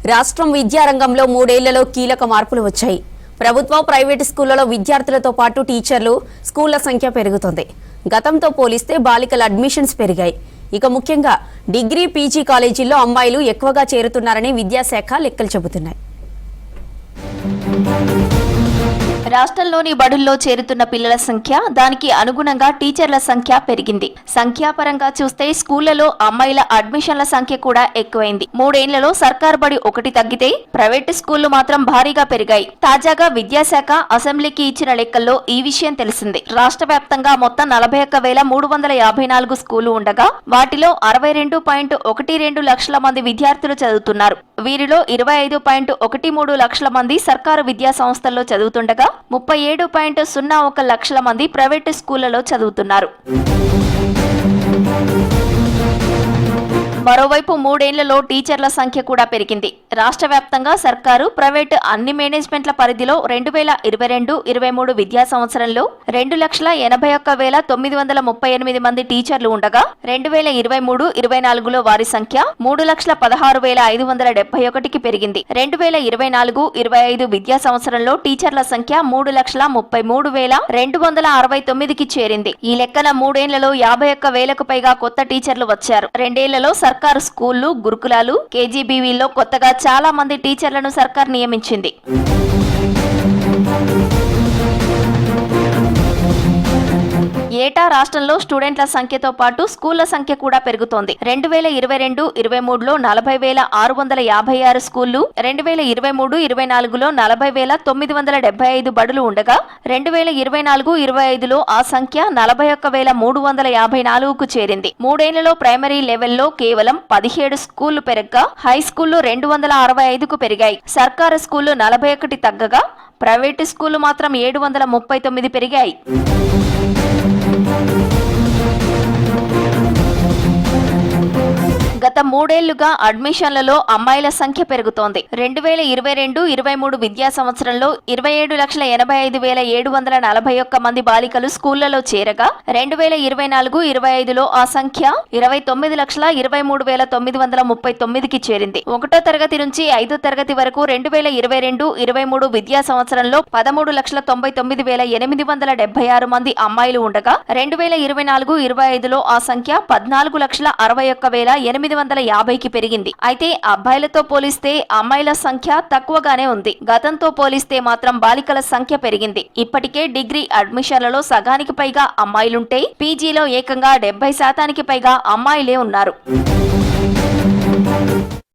రాష్ట్రం విద్యారంగంలో 3 ఏళ్లలో కీలక మార్పులు వచ్చాయి. ప్రభుత్వ, ప్రైవేటు స్కూళ్లలో విద్యార్థులతో పాటు టీచర్లు, స్కూళ్ల సంఖ్య పెరుగుతోంది. గతంతో పోలిస్తే బాలికల అడ్మిషన్స్ పెరిగాయి. ఇక ముఖ్యంగా డిగ్రీ, పీజీ కాలేజీల్లో అమ్మాయిలు ఎక్కువగా చేరుతున్నారని విద్యాశాఖ లెక్కలు చెబుతున్నాయి. రాష్ట్రంలోని బడుల్లో చేరుతున్న పిల్లల సంఖ్య, దానికి అనుగుణంగా టీచర్ల సంఖ్య పెరిగింది. సంఖ్యాపరంగా చూస్తే స్కూళ్లలో అమ్మాయిల అడ్మిషన్ల సంఖ్య కూడా ఎక్కువైంది. 3 ఏళ్లలో సర్కారు బడి 1 తగ్గితే ప్రైవేటు స్కూళ్లు మాత్రం భారీగా పెరిగాయి. తాజాగా విద్యాశాఖ అసెంబ్లీకి ఇచ్చిన లెక్కల్లో ఈ విషయం తెలిసింది. రాష్ట్ర వ్యాప్తంగా మొత్తం 41,354 స్కూళ్లు ఉండగా వాటిలో 62.12 లక్షల మంది విద్యార్థులు చదువుతున్నారు. వీరిలో 25.13 లక్షల మంది సర్కారు విద్యా సంస్థల్లో చదువుతుండగా 37.01 లక్షల మంది ప్రైవేటు స్కూళ్లలో చదువుతున్నారు. మరోవైపు 3 ఏళ్లలో టీచర్ల సంఖ్య కూడా పెరిగింది. రాష్ట్ర వ్యాప్తంగా సర్కారు, ప్రైవేటు అన్ని మేనేజ్మెంట్ల పరిధిలో 2022-23 విద్యా సంవత్సరంలో 2,81,938 మంది టీచర్లు ఉండగా 2023-24లో వారి సంఖ్య 3,16,571కి పెరిగింది. 2024-25 విద్యా సంవత్సరంలో టీచర్ల సంఖ్య 3,33,269కి చేరింది. ఈ లెక్కన 3 ఏళ్లలో 51,000కు పైగా కొత్త టీచర్లు వచ్చారు. 2 ఏళ్లలో సర్కారు స్కూళ్లు, గురుకులాలు, కేజీబీవీల్లో కొత్తగా చాలా మంది టీచర్లను సర్కార్ నియమించింది. ఏటా రాష్ట్రంలో స్టూడెంట్ల సంఖ్యతో పాటు స్కూళ్ల సంఖ్య కూడా పెరుగుతోంది. 2022-23లో 40,656 స్కూళ్లు, 2023-24లో 40,975 బడులు ఉండగా 2024-25లో ఆ సంఖ్య 41,354కు చేరింది. 3 ఏళ్లలో ప్రైమరీ లెవెల్లో కేవలం 17 స్కూళ్లు పెరగ్గా హై స్కూళ్లు 265కు పెరిగాయి. సర్కారు స్కూళ్లు 41 తగ్గగా ప్రైవేటు స్కూళ్లు మాత్రం 739 పెరిగాయి. గత 3 ఏళ్లుగా అడ్మిషన్లలో అమ్మాయిల సంఖ్య పెరుగుతోంది. 2022-23 విద్యా సంవత్సరంలో 27,85,741 మంది బాలికలు స్కూళ్లలో చేరగా 2024-25లో ఆ సంఖ్య 29,23,939కి చేరింది. 1వ తరగతి నుంచి 5వ తరగతి వరకు 2022-23 విద్యా సంవత్సరంలో 13,99,876 మంది అమ్మాయిలు ఉండగా 2024-25లో ఆ సంఖ్య 14,61,850కి పెరిగింది. అయితే అబ్బాయిలతో పోలిస్తే అమ్మాయిల సంఖ్య తక్కువగానే ఉంది. గతంతో పోలిస్తే మాత్రం బాలికల సంఖ్య పెరిగింది. ఇప్పటికే డిగ్రీ అడ్మిషన్లలో సగానికి పైగా అమ్మాయిలుంటే పీజీలో ఏకంగా 70% పైగా అమ్మాయిలే ఉన్నారు.